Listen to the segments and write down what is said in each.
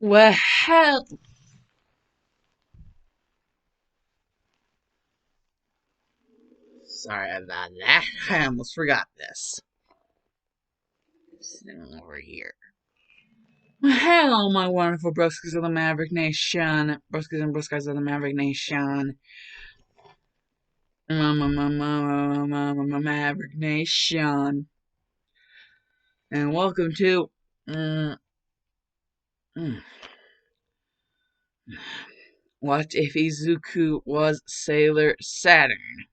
Well, hell. Sorry about that. I almost forgot this. Sitting over here. Hello, my wonderful broskis of the Maverick Nation. Broskis and broskies of the Maverick Nation. Maverick Nation. And welcome to. What if Izuku was Sailor Saturn?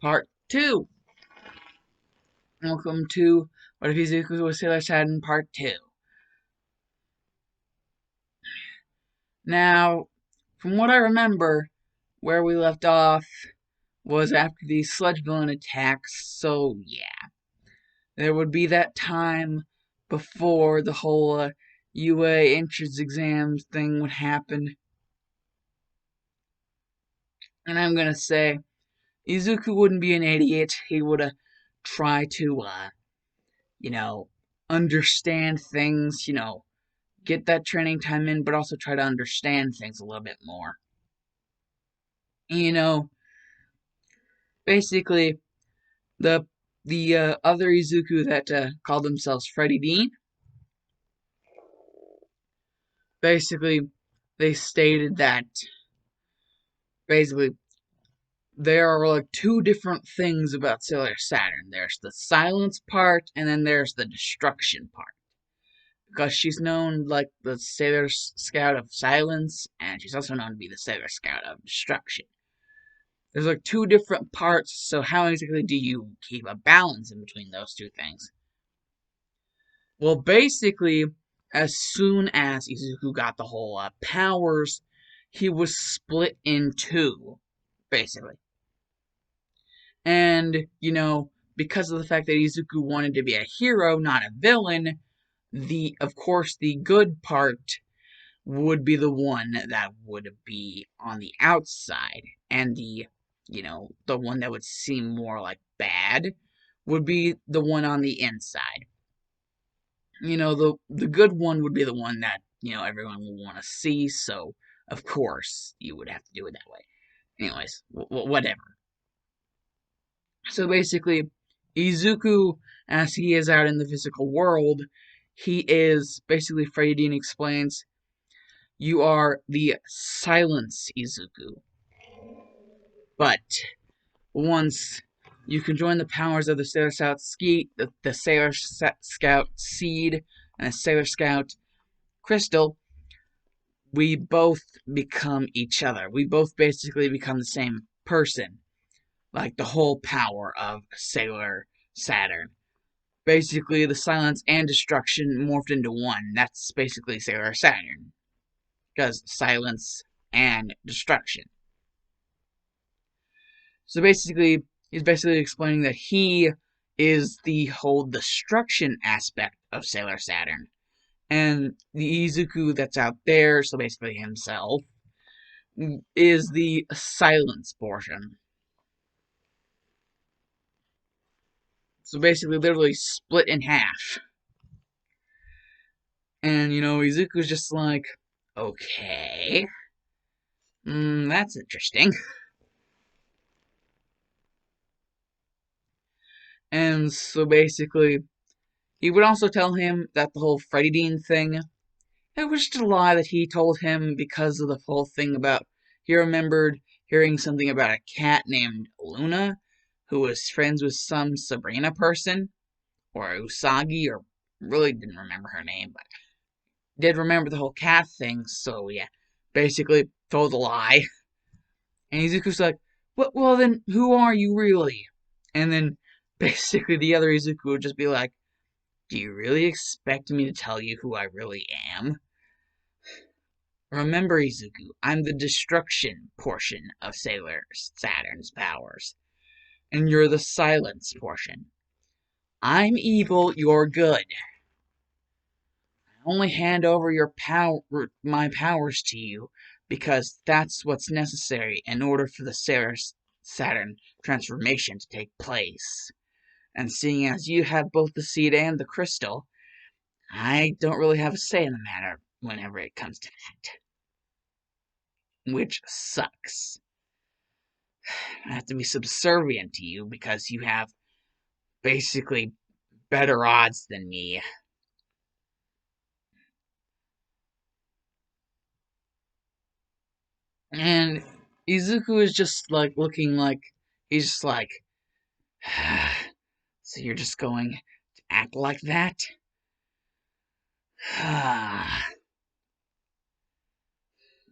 Part 2. Welcome to What if Izuku was Sailor Saturn Part 2. Now, from what I remember, where we left off was after the sludge villain attacks, so yeah. There would be that time before the whole UA entrance exams thing would happen. And I'm gonna say, Izuku wouldn't be an idiot. He would try to, understand things, get that training time in, but also try to understand things a little bit more. You know, basically, the other Izuku that called themselves Freddy Dean, basically, they stated that basically there are like two different things about Sailor Saturn. There's the silence part, and then there's the destruction part. Because she's known like the Sailor Scout of Silence, and she's also known to be the Sailor Scout of Destruction. There's like two different parts, so how exactly do you keep a balance in between those two things? Well, basically, as soon as Izuku got the whole powers, he was split in two, basically. And, because of the fact that Izuku wanted to be a hero, not a villain, of course, the good part would be the one that would be on the outside, and the one that would seem more like bad would be the one on the inside. The good one would be the one that, everyone would want to see, so of course you would have to do it that way. Anyways, whatever. So basically, Izuku, as he is out in the physical world, he is basically, Freddy Dean explains, you are the Silence Izuku. But once you can join the powers of the Sailor Scout the Sailor Scout Seed, and the Sailor Scout Crystal, we both become each other. We both basically become the same person. Like the whole power of Sailor Saturn. Basically, the silence and destruction morphed into one. That's basically Sailor Saturn. Because silence and destruction. So basically, he's basically explaining that he is the whole destruction aspect of Sailor Saturn. And the Izuku that's out there, so basically himself, is the silence portion. So basically, literally split in half. And, Izuku's just like, okay. That's interesting. And so basically, he would also tell him that the whole Freddy Dean thing, it was just a lie that he told him because of the whole thing about, he remembered hearing something about a cat named Luna, who was friends with some Sabrina person, or Usagi, or really didn't remember her name, but did remember the whole cat thing, so yeah, basically told a lie. And Izuku's like, well then, who are you really? And then basically the other Izuku would just be like, do you really expect me to tell you who I really am? Remember, Izuku, I'm the destruction portion of Sailor Saturn's powers, and you're the silence portion. I'm evil, you're good. I only hand over my powers to you because that's what's necessary in order for the Sailor Saturn transformation to take place. And seeing as you have both the seed and the crystal, I don't really have a say in the matter. whenever it comes to that. Which sucks. I have to be subservient to you because you have basically better odds than me. And Izuku is just like looking like he's just like, so you're just going to act like that?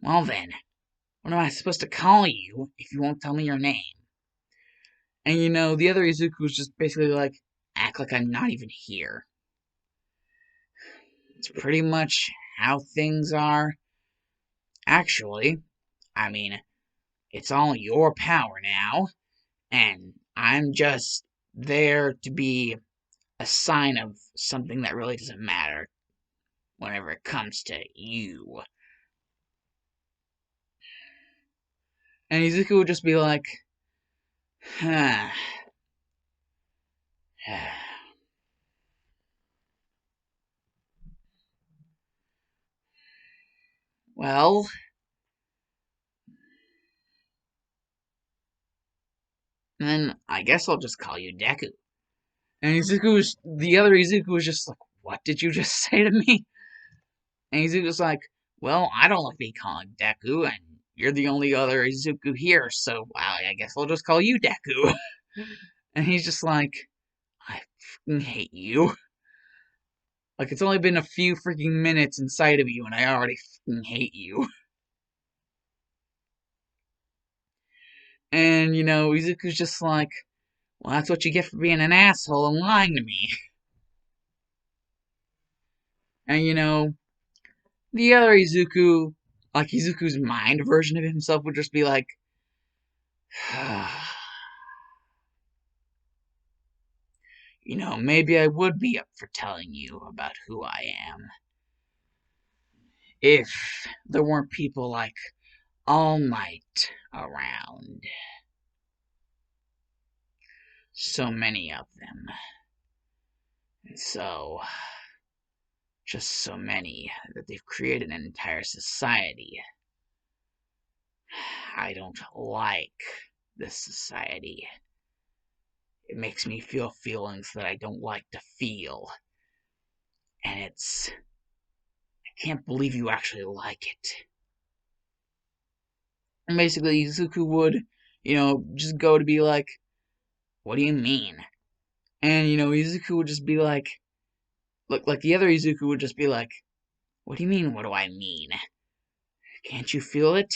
Well then, what am I supposed to call you if you won't tell me your name? And the other Izuku is just basically like, act like I'm not even here. It's pretty much how things are. Actually, I mean, it's all your power now, and I'm just there to be a sign of something that really doesn't matter whenever it comes to you. And Izuku would just be like, huh. Well, then I guess I'll just call you Deku. And the other Izuku was just like, what did you just say to me? And Izuku's like, well, I don't like being called Deku, and you're the only other Izuku here, so well, I guess I'll just call you Deku. And he's just like, I fucking hate you. Like, it's only been a few freaking minutes inside of you, and I already fucking hate you. And, Izuku's just like, well, that's what you get for being an asshole and lying to me. And, the other Izuku, like Izuku's mind version of himself, would just be like, maybe I would be up for telling you about who I am. If there weren't people like All Might around. So many of them. And just so many that they've created an entire society. I don't like this society. It makes me feel feelings that I don't like to feel. And I can't believe you actually like it. And basically, Izuku would, just go to be like, what do you mean? And, Izuku would just be like, look, like the other Izuku would just be like, what do you mean, what do I mean? Can't you feel it?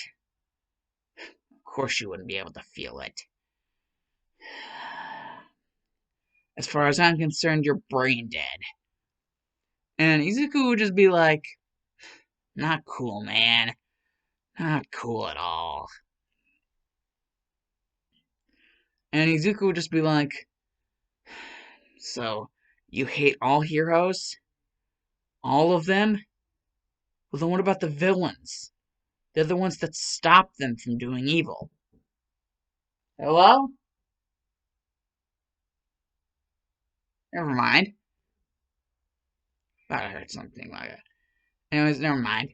Of course you wouldn't be able to feel it. As far as I'm concerned, you're brain dead. And Izuku would just be like, not cool, man. Not cool at all. And Izuku would just be like, so, you hate all heroes? All of them? Well, then what about the villains? They're the ones that stop them from doing evil. Hello? Never mind. Thought I heard something like that. Anyways, never mind.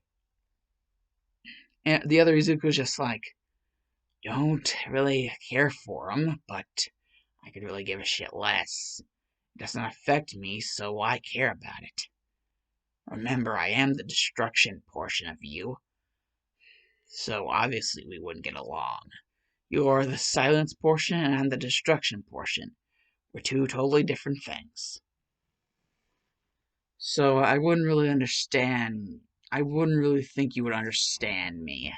And the other Izuku was just like, don't really care for him, but I could really give a shit less. It doesn't affect me, so why care about it? Remember, I am the destruction portion of you, so obviously we wouldn't get along. You're the silence portion, and I'm the destruction portion. We're two totally different things. So I wouldn't really understand. I wouldn't really think you would understand me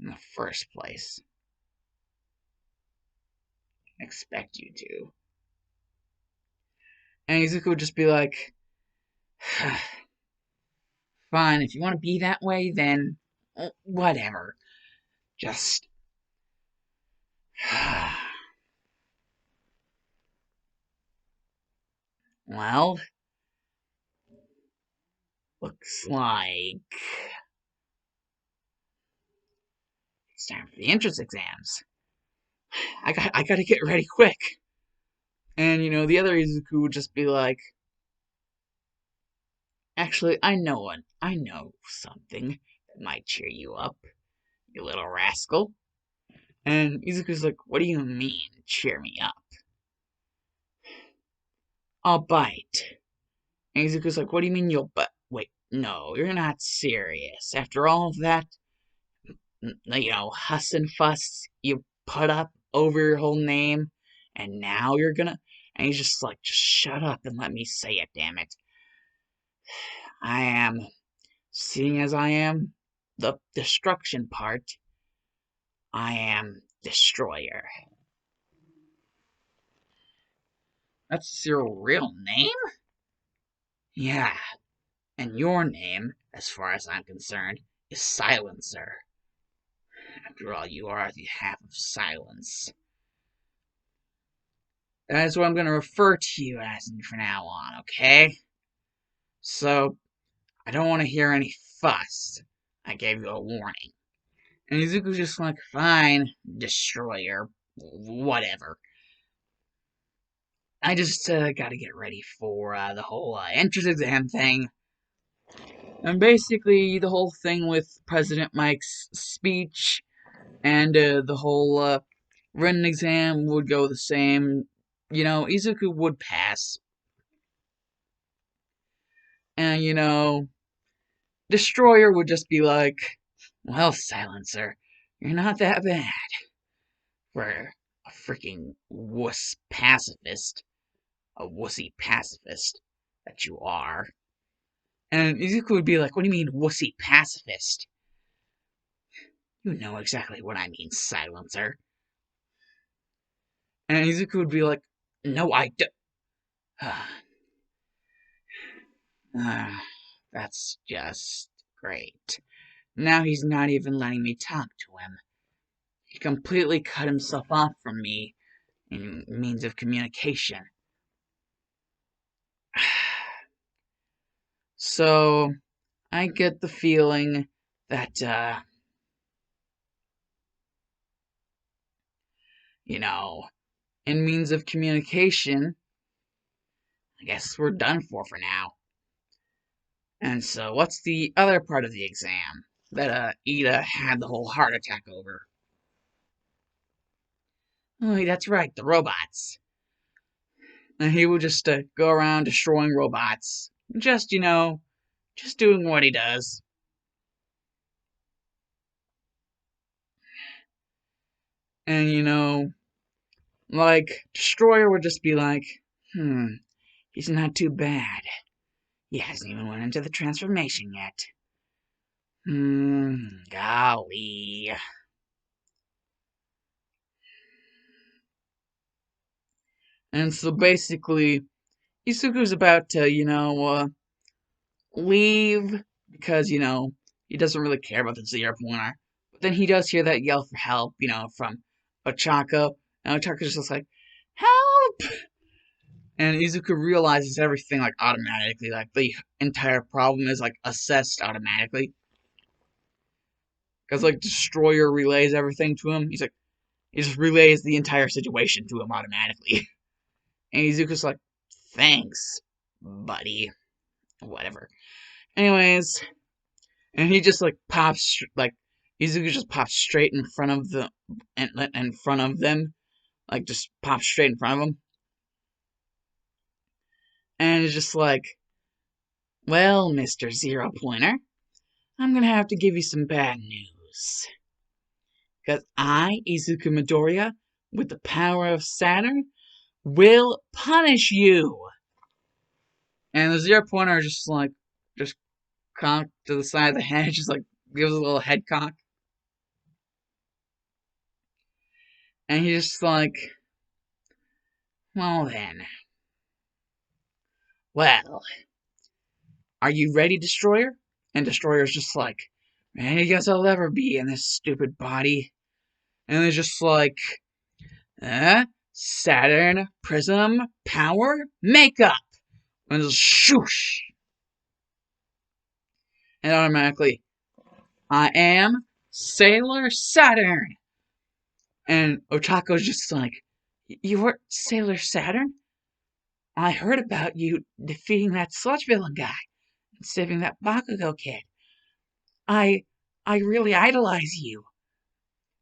in the first place. Expect you to. And Izuku would just be like, fine, if you want to be that way, then whatever. Just. Well, looks like it's time for the entrance exams. I gotta get ready quick. And the other Izuku would just be like, Actually, I know something that might cheer you up, you little rascal. And Izuku's like, what do you mean, cheer me up? I'll bite. And Izuku's like, what do you mean you'll bite? Wait, no, you're not serious. After all of that, huss and fuss you put up over your whole name, and now you're gonna. And he's just like, just shut up and let me say it, damn it. I am, seeing as I am the destruction part, I am Destroyer. That's your real name? Yeah, and your name, as far as I'm concerned, is Silencer. After all, you are the half of silence. That is what I'm going to refer to you as from now on, okay? So, I don't want to hear any fuss. I gave you a warning. And Izuku's just like, fine, Destroyer, whatever. I just gotta get ready for the whole entrance exam thing. And basically, the whole thing with President Mike's speech and the whole written exam would go the same. Izuku would pass. And, Destroyer would just be like, well, Silencer, you're not that bad for a freaking wuss pacifist. A wussy pacifist that you are. And Izuku would be like, what do you mean, wussy pacifist? You know exactly what I mean, Silencer. And Izuku would be like, no, I don't. That's just great. Now he's not even letting me talk to him. He completely cut himself off from me in means of communication. So, I get the feeling that, in means of communication, I guess we're done for now. And so, what's the other part of the exam that Ida had the whole heart attack over? Oh, that's right, the robots. And he would just go around destroying robots. Just, just doing what he does. And, like, Destroyer would just be like, he's not too bad. He hasn't even went into the transformation yet. Golly. And so basically, Isuku's about to, leave because, he doesn't really care about the zero pointer. But then he does hear that yell for help, from Ochako. And Ochako's just like, help! And Izuku realizes everything, like, automatically. Like, the entire problem is, like, assessed automatically. Because, like, Destroyer relays everything to him. He just relays the entire situation to him automatically. And Izuku's like, thanks, buddy. Whatever. Anyways, and he just, like, pops, like, Izuku just pops straight in front of them. Like, just pops straight in front of him. And it's just like, well, Mr. Zero Pointer, I'm gonna have to give you some bad news. Because I, Izuku Midoriya, with the power of Saturn, will punish you. And the Zero Pointer just cocked to the side of the head, just like gives a little head cock. And he's just like, well then. Well, are you ready, Destroyer? And Destroyer's just like, ready as I'll ever be in this stupid body. And it's just like, Saturn, Prism, Power, Makeup. And just shoosh. And automatically, I am Sailor Saturn. And Ochako's just like, you were Sailor Saturn? I heard about you defeating that sludge villain guy. saving that Bakugo kid. I I really idolize you.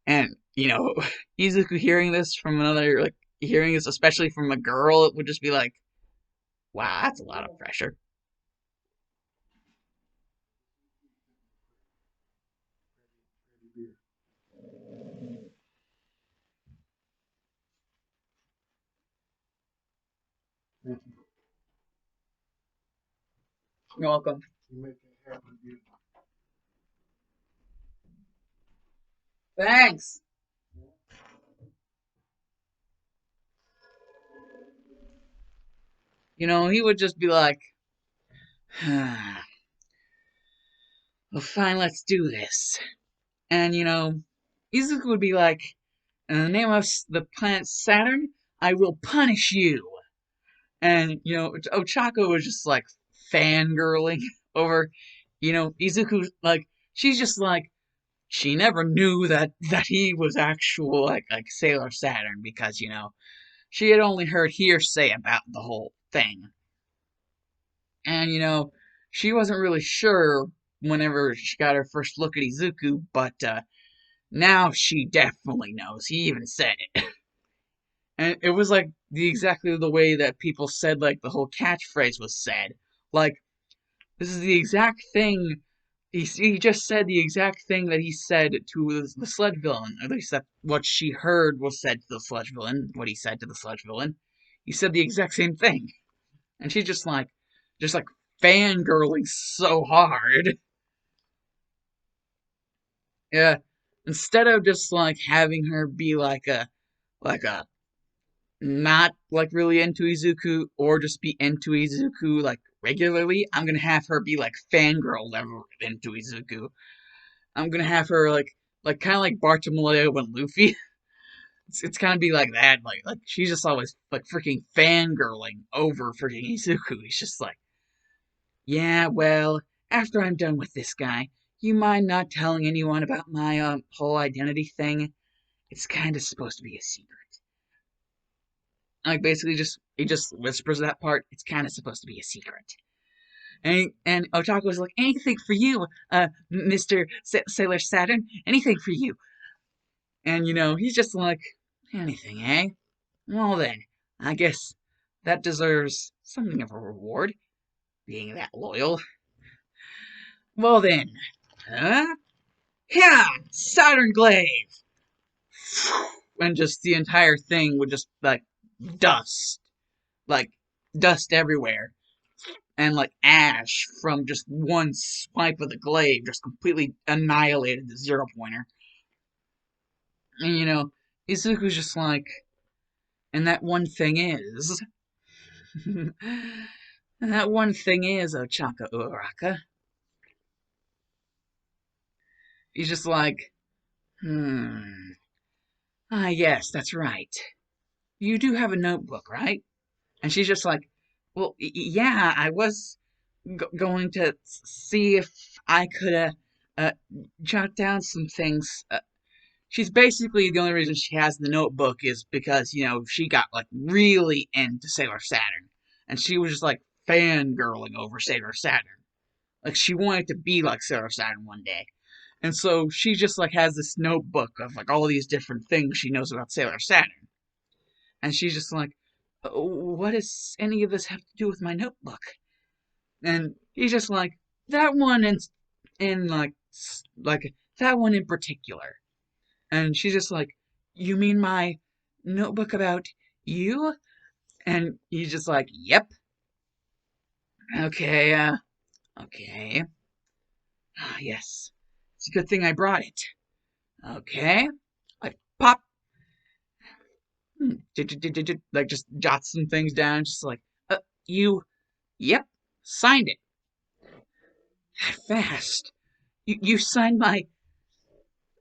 And, Izuku hearing this from another, like, hearing this especially from a girl, it would just be like, wow, that's a lot of pressure. You're welcome. Thanks. He would just be like, well, fine, let's do this. And, Izuku would be like, in the name of the planet Saturn, I will punish you. And, Ochako was just like fangirling over, Izuku, like, she's just like, she never knew that he was actual like Sailor Saturn because, she had only heard hearsay about the whole thing. And, she wasn't really sure whenever she got her first look at Izuku, but now she definitely knows. He even said it. And it was like exactly the way that people said like the whole catchphrase was said. Like, this is the exact thing he just said the exact thing that he said to the sludge villain. At least that what she heard was said to the sludge villain. What he said to the sludge villain. He said the exact same thing. And she's just like fangirling so hard. Yeah. Instead of just like having her be like a not like really into Izuku or just be into Izuku like regularly, I'm gonna have her be like fangirl level into Izuku. I'm gonna have her like kind of like Bartolomeo and Luffy. It's kind of be like that. Like she's just always like freaking fangirling over freaking Izuku. He's just like, yeah, well, after I'm done with this guy, you mind not telling anyone about my whole identity thing? It's kind of supposed to be a secret. Like basically, just he just whispers that part. It's kind of supposed to be a secret. And Otaku was like, anything for you, Mister Sailor Saturn, anything for you. And he's just like, anything, eh? Well then, I guess that deserves something of a reward, being that loyal. Well then, huh? Yeah, Saturn Glaive, and just the entire thing would just dust, like dust everywhere, and like ash from just one swipe of the glaive, just completely annihilated the 0 pointer. And Izuku's just like, and that one thing is, and that one thing is Ochaka Uraka. He's just like, ah, yes, that's right. You do have a notebook, right? And she's just like, well, yeah, I was going to see if I could uh, jot down some things. She's basically the only reason she has the notebook is because she got like really into Sailor Saturn, and she was just like fangirling over Sailor Saturn. Like she wanted to be like Sailor Saturn one day, and so she just like has this notebook of like all these different things she knows about Sailor Saturn, and she's just like, what does any of this have to do with my notebook? And he's just like, that one in like that one in particular. And she's just like, you mean my notebook about you? And he's just like, yep. Okay, okay. Ah, yes. It's a good thing I brought it. Okay. Like, pop. Like, just jot some things down. Just like, you, yep, signed it. That fast. You signed my,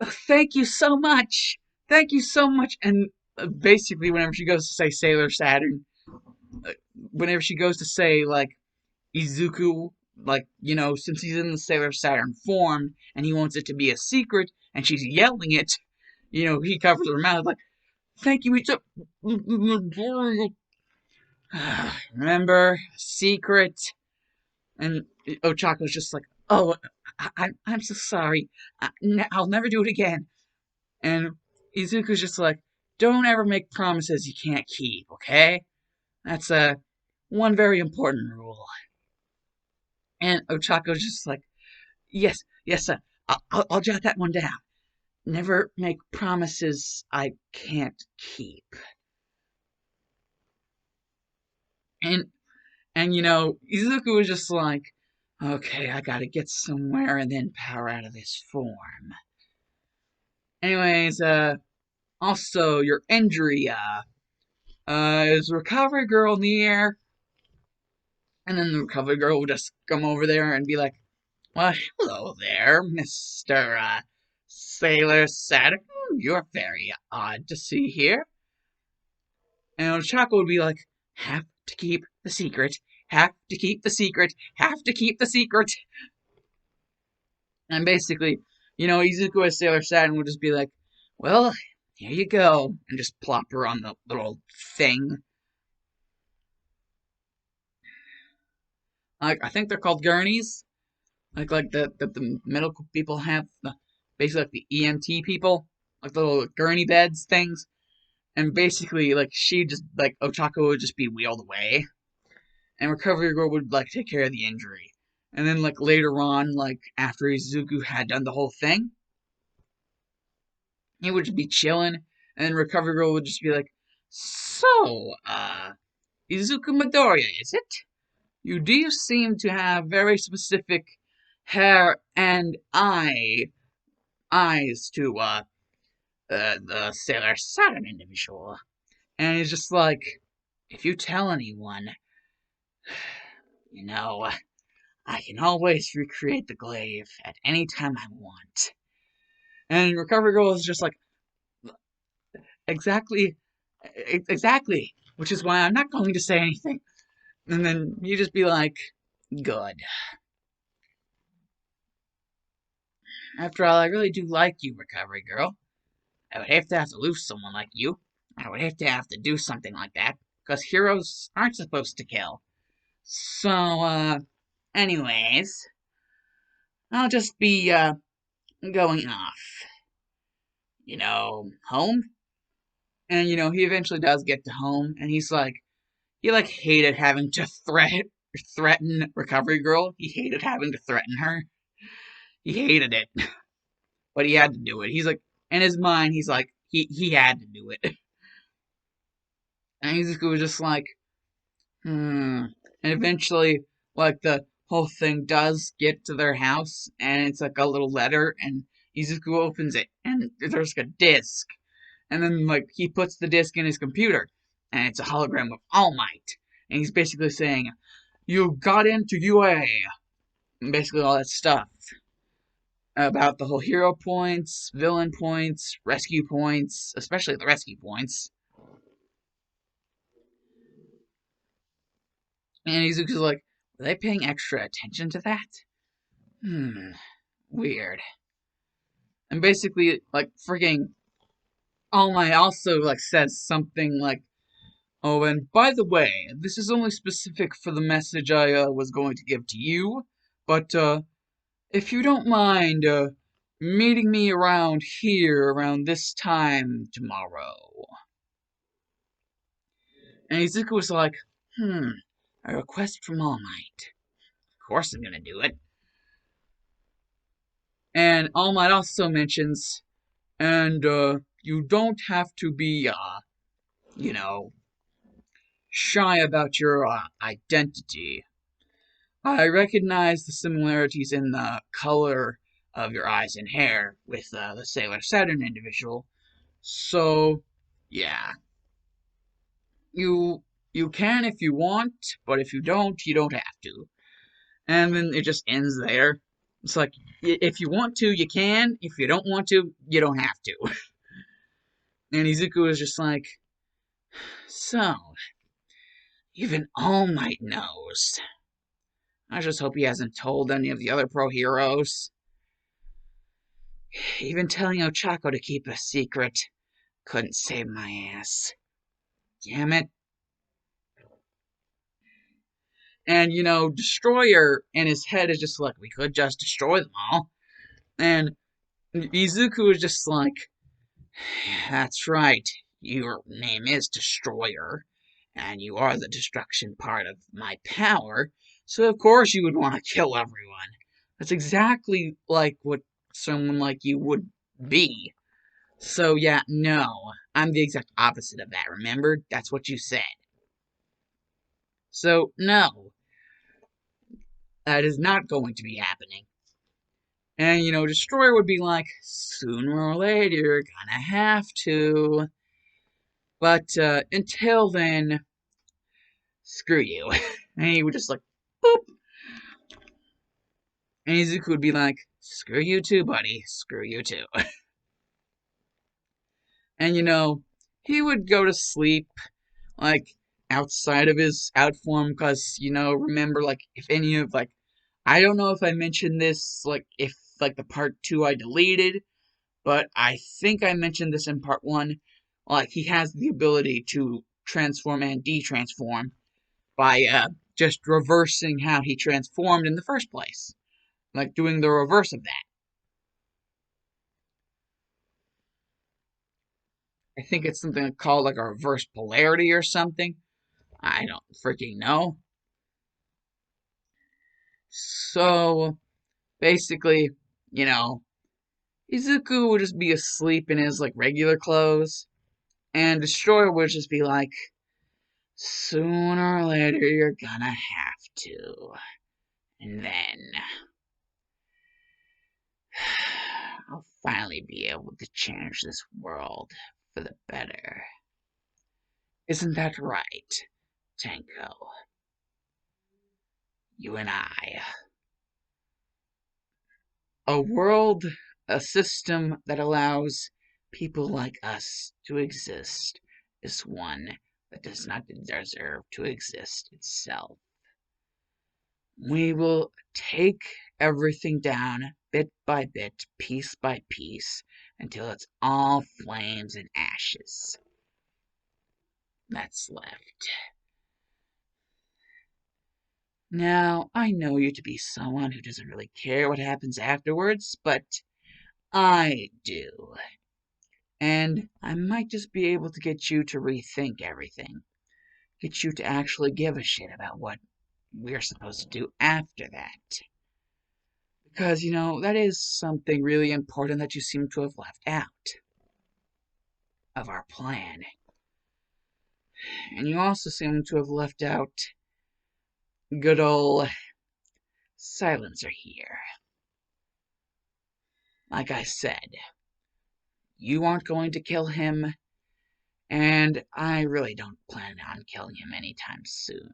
thank you so much. Thank you so much. And basically, whenever she goes to say Sailor Saturn, uh, whenever she goes to say, like, Izuku, like, since he's in the Sailor Saturn form and he wants it to be a secret and she's yelling it, he covers her mouth like, thank you, it's a remember, secret. And Ochako's just like, oh, I'm so sorry. I'll never do it again. And Izuku's just like, don't ever make promises you can't keep, okay? That's one very important rule. And Ochako's just like, yes, yes, I'll jot that one down. Never make promises I can't keep. And Izuku was just like, okay, I gotta get somewhere and then power out of this form. Anyways, also your injury, is Recovery Girl near? And then the Recovery Girl will just come over there and be like, well, hello there, Mr. Sailor Saturn. You're very odd to see here. And Chaco would be like, have to keep the secret, have to keep the secret, have to keep the secret. And basically, Izuku as Sailor Saturn would just be like, well, here you go, and just plop her on the little thing. Like, I think they're called gurneys. Like the medical people have, basically like the EMT people, like the little gurney beds things. And basically, like, she just, like, Ochako would just be wheeled away. And Recovery Girl would, like, take care of the injury. And then, like, later on, like, after Izuku had done the whole thing, he would just be chilling. And then Recovery Girl would just be like, so, Izuku Midoriya, is it? You do seem to have very specific hair and eyes to, the Sailor Saturn individual. And he's just like, if you tell anyone, you know, I can always recreate the glaive at any time I want. And Recovery Girl is just like, exactly, exactly, which is why I'm not going to say anything. And then you just be like, good. After all, I really do like you, Recovery Girl. I would have to lose someone like you. I would have to do something like that, because heroes aren't supposed to kill. So, anyways, I'll just be, going off, home. And, he eventually does get to home, and he, like, hated having to threaten Recovery Girl. He hated having to threaten her. He hated it, but he had to do it. He's like, in his mind, he's like, he had to do it. And Izuku was just like, hmm. And eventually, like, the whole thing does get to their house, and it's like a little letter, and Izuku opens it, and there's like a disc. And then, like, he puts the disc in his computer, and it's a hologram of All Might. And he's basically saying, you got into UA. And basically all that stuff. About the whole hero points, villain points, rescue points, especially the rescue points. And Izuku's like, were they paying extra attention to that? Weird. And basically, like, freaking All Might also, like, says something like, oh, and by the way, this is only specific for the message I was going to give to you, but if you don't mind meeting me around here around this time tomorrow. And Izuku was like, a request from All Might. Of course I'm gonna do it. And All Might also mentions, and you don't have to be, you know, shy about your identity. I recognize the similarities in the color of your eyes and hair with the Sailor Saturn individual. So, yeah, you can if you want, but if you don't, you don't have to. And then it just ends there. It's like, if you want to, you can. If you don't want to, you don't have to. And Izuku is just like, so, even All Might knows. I just hope he hasn't told any of the other pro heroes. Even telling Ochako to keep a secret couldn't save my ass. Damn it. And, Destroyer in his head is just like, we could just destroy them all. And Izuku is just like, that's right, your name is Destroyer, and you are the destruction part of my power, so of course you would want to kill everyone. That's exactly like what someone like you would be. So yeah, no, I'm the exact opposite of that, remember? That's what you said. So, no, that is not going to be happening. And, Destroyer would be like, sooner or later, you're gonna have to. But until then, screw you. And he would just like, boop. And Izuku would be like, screw you too, buddy. Screw you too. And, he would go to sleep, like, outside of his out form, because, remember, like, if any of, like, I don't know if I mentioned this, like, if, like, the part 2 I deleted, but I think I mentioned this in part 1. Like, he has the ability to transform and de-transform by just reversing how he transformed in the first place. Like, doing the reverse of that. I think it's something called, like, a reverse polarity or something. I don't freaking know. So, basically, you know, Izuku would just be asleep in his, like, regular clothes, and Destroyer would just be like, sooner or later you're gonna have to. And then I'll finally be able to change this world for the better. Isn't that right, Tenko? You and I. A world, a system that allows people like us to exist is one that does not deserve to exist itself. We will take everything down bit by bit, piece by piece, until it's all flames and ashes that's left. Now, I know you to be someone who doesn't really care what happens afterwards, but I do. And I might just be able to get you to rethink everything. Get you to actually give a shit about what we're supposed to do after that. Because, that is something really important that you seem to have left out of our plan. And you also seem to have left out good old Silencer here. Like I said, you aren't going to kill him, and I really don't plan on killing him anytime soon.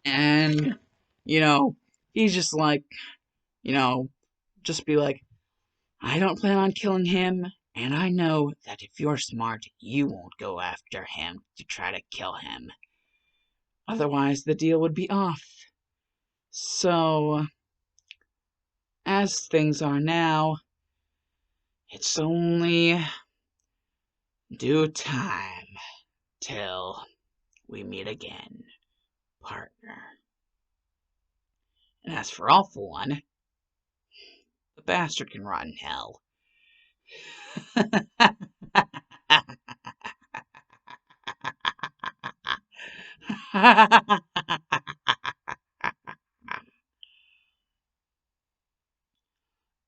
And, he's just like, just be like, I don't plan on killing him, and I know that if you're smart, you won't go after him to try to kill him. Otherwise, the deal would be off. So, as things are now, it's only due time till we meet again, partner. And as for All For One, the bastard can rot in hell.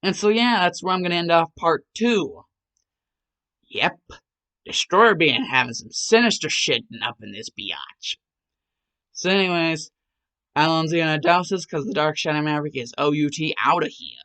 And so, yeah, that's where I'm going to end off part 2. Yep, Destroyer being having some sinister shit up in this biatch. So, anyways, Alan's gonna douse us because the Dark Shadow Maverick is OUT out of here.